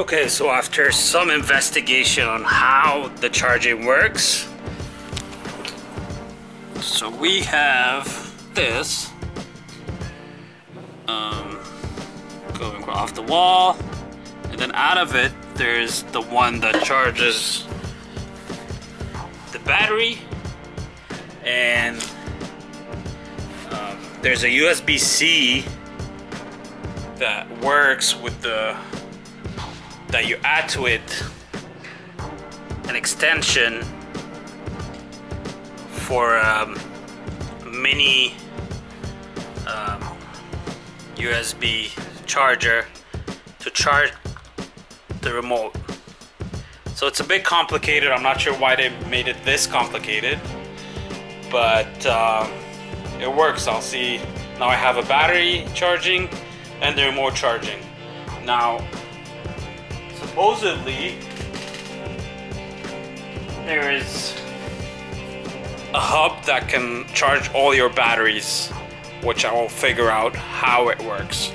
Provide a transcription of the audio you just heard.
Okay, so after some investigation on how the charging works, so we have this going off the wall, and then out of it there's the one that charges the battery, and there's a USB-C that works with that you add to it an extension for mini USB charger to charge the remote. So it's a bit complicated. I'm not sure why they made it this complicated, but it works. I'll see. Now I have a battery charging and the remote charging. Now supposedly there is a hub that can charge all your batteries, which I will figure out how it works.